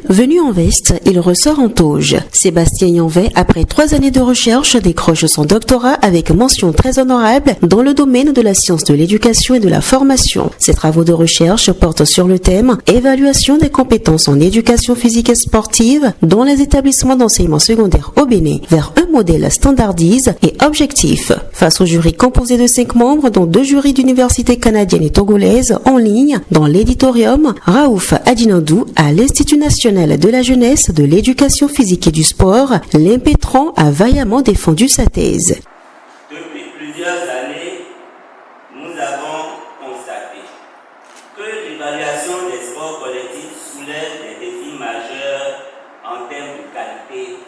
Venu en veste, il ressort en tauge. Sébastien Yanvet, après 3 années de recherche, décroche son doctorat avec mention très honorable dans le domaine de la science de l'éducation et de la formation. Ses travaux de recherche portent sur le thème évaluation des compétences en éducation physique et sportive dans les établissements d'enseignement secondaire au Bénin vers un modèle standardise et objectif. Face au jury composé de 5 membres, dont 2 jurys d'universités canadiennes et togolaises en ligne, dans l'éditorium, Raouf Adinandou à l'Institut national de la jeunesse, de l'éducation physique et du sport, l'Impétron a vaillamment défendu sa thèse. Depuis plusieurs années, nous avons constaté que l'évaluation des sports collectifs soulève des défis majeurs en termes de qualité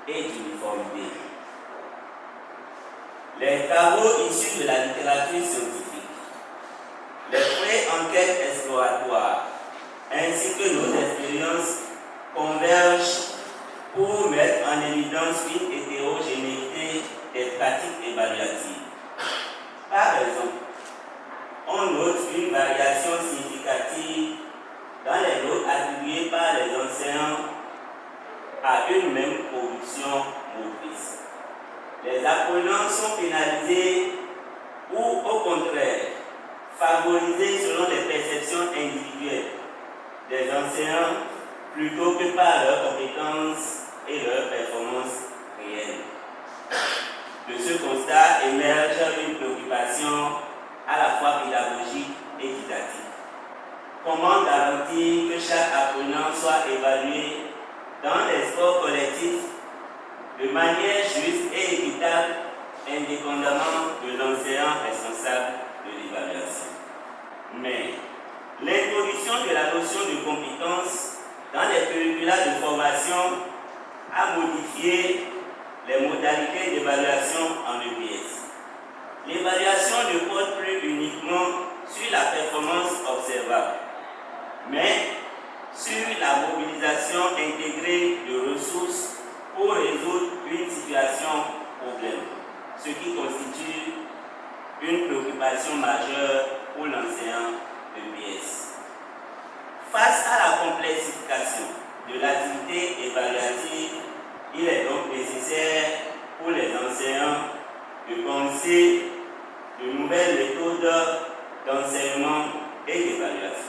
et d'uniformité. Les travaux issus de la littérature scientifique, les pré-enquêtes exploratoires, ainsi que nos expériences convergent pour mettre en évidence une hétérogénéité des pratiques évaluatives. Par exemple, on note une variation significative dans les notes attribuées par les enseignants à une même production motrice. Les apprenants sont pénalisés ou, au contraire, favorisés selon les perceptions individuelles des enseignants plutôt que par leurs compétences et leurs performances réelles. De ce constat émerge une préoccupation à la fois pédagogique et didactique. Comment garantir que chaque apprenant soit évalué dans les sports collectifs de manière juste et équitable, indépendamment de l'enseignant responsable de l'évaluation. Mais l'introduction de la notion de compétence dans les curricula de formation a modifié les modalités d'évaluation en EPS. L'évaluation ne porte plus uniquement sur la performance observable, mais sur la mobilisation intégrée de ressources pour résoudre une situation problème, ce qui constitue une préoccupation majeure pour l'enseignant EPS. Face à la complexification de l'activité évaluative, il est donc nécessaire pour les enseignants de penser de nouvelles méthodes d'enseignement et d'évaluation.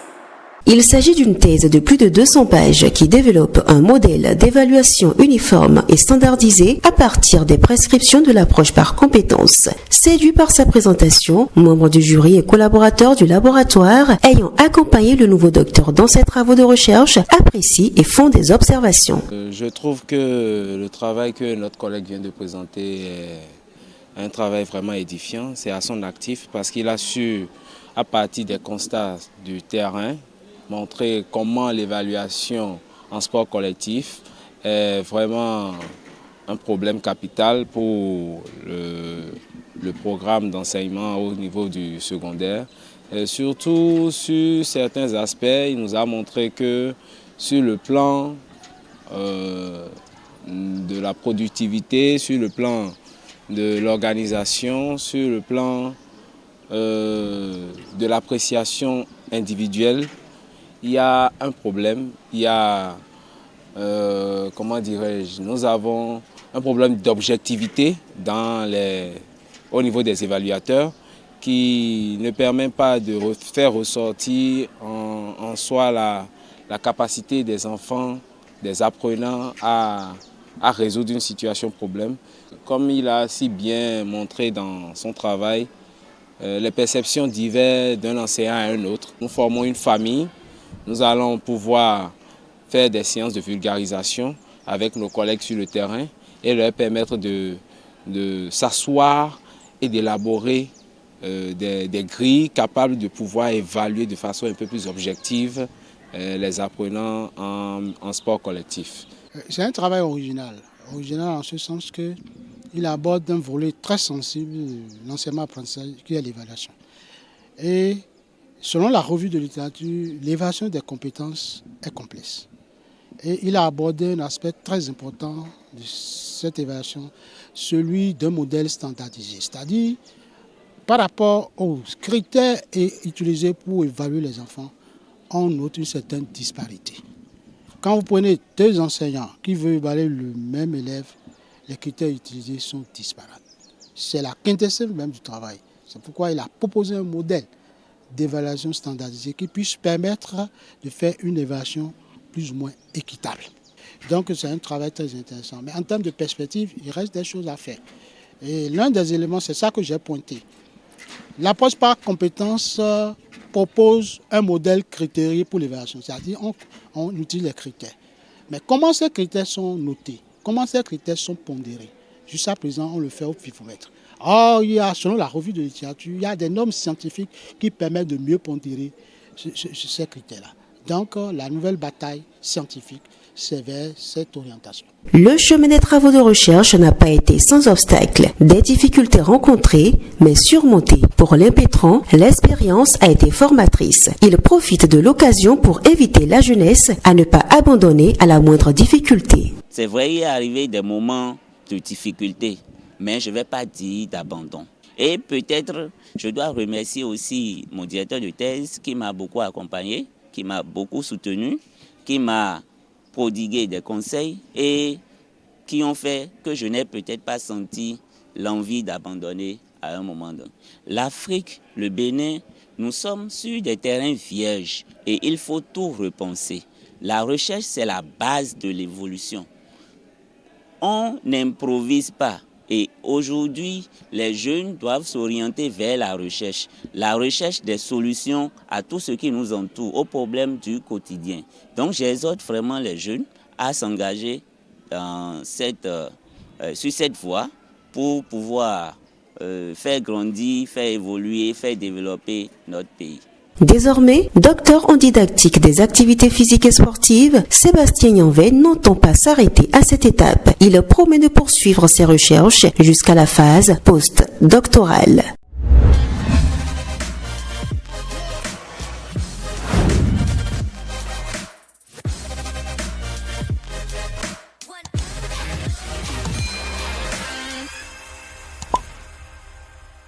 Il s'agit d'une thèse de plus de 200 pages qui développe un modèle d'évaluation uniforme et standardisé à partir des prescriptions de l'approche par compétences. Séduit par sa présentation, membre du jury et collaborateur du laboratoire ayant accompagné le nouveau docteur dans ses travaux de recherche apprécient et font des observations. Je trouve que le travail que notre collègue vient de présenter est un travail vraiment édifiant. C'est à son actif parce qu'il a su, à partir des constats du terrain, montrer comment l'évaluation en sport collectif est vraiment un problème capital pour le programme d'enseignement au niveau du secondaire. Et surtout sur certains aspects, il nous a montré que sur le plan de la productivité, sur le plan de l'organisation, sur le plan de l'appréciation individuelle, il y a un problème, il y a, nous avons un problème d'objectivité au niveau des évaluateurs qui ne permet pas de faire ressortir en soi la capacité des enfants, des apprenants à résoudre une situation problème. Comme il a si bien montré dans son travail, les perceptions divergent d'un enseignant à un autre. Nous formons une famille. Nous allons pouvoir faire des séances de vulgarisation avec nos collègues sur le terrain et leur permettre de s'asseoir et d'élaborer des grilles capables de pouvoir évaluer de façon un peu plus objective les apprenants en sport collectif. C'est un travail original en ce sens qu'il aborde un volet très sensible de l'enseignement-apprentissage qui est l'évaluation. Et selon la revue de littérature, l'évaluation des compétences est complexe. Et il a abordé un aspect très important de cette évaluation, celui d'un modèle standardisé. C'est-à-dire, par rapport aux critères utilisés pour évaluer les enfants, on note une certaine disparité. Quand vous prenez 2 enseignants qui veulent évaluer le même élève, les critères utilisés sont disparates. C'est la quintessence même du travail. C'est pourquoi il a proposé un modèle d'évaluation standardisée qui puisse permettre de faire une évaluation plus ou moins équitable. Donc c'est un travail très intéressant. Mais en termes de perspective, il reste des choses à faire. Et l'un des éléments, c'est ça que j'ai pointé. L'approche par compétence propose un modèle critérié pour l'évaluation, c'est-à-dire on utilise les critères. Mais comment ces critères sont notés? Comment ces critères sont pondérés? Jusqu'à présent, on le fait au pifomètre. Or, selon la revue de littérature, il y a des normes scientifiques qui permettent de mieux pondérer ces critères-là. Donc, la nouvelle bataille scientifique, c'est vers cette orientation. Le chemin des travaux de recherche n'a pas été sans obstacle. Des difficultés rencontrées, mais surmontées. Pour l'impétrant, l'expérience a été formatrice. Il profite de l'occasion pour inviter la jeunesse à ne pas abandonner à la moindre difficulté. C'est vrai, il est arrivé des moments de difficulté, mais je ne vais pas dire d'abandon. Et peut-être, je dois remercier aussi mon directeur de thèse qui m'a beaucoup accompagné, qui m'a beaucoup soutenu, qui m'a prodigué des conseils et qui ont fait que je n'ai peut-être pas senti l'envie d'abandonner à un moment donné. L'Afrique, le Bénin, nous sommes sur des terrains vierges et il faut tout repenser. La recherche, c'est la base de l'évolution. On n'improvise pas. Et aujourd'hui, les jeunes doivent s'orienter vers la recherche des solutions à tout ce qui nous entoure, aux problèmes du quotidien. Donc j'exhorte vraiment les jeunes à s'engager sur cette voie pour pouvoir faire grandir, faire évoluer, faire développer notre pays. Désormais, docteur en didactique des activités physiques et sportives, Sébastien Yanvet n'entend pas s'arrêter à cette étape. Il promet de poursuivre ses recherches jusqu'à la phase post-doctorale.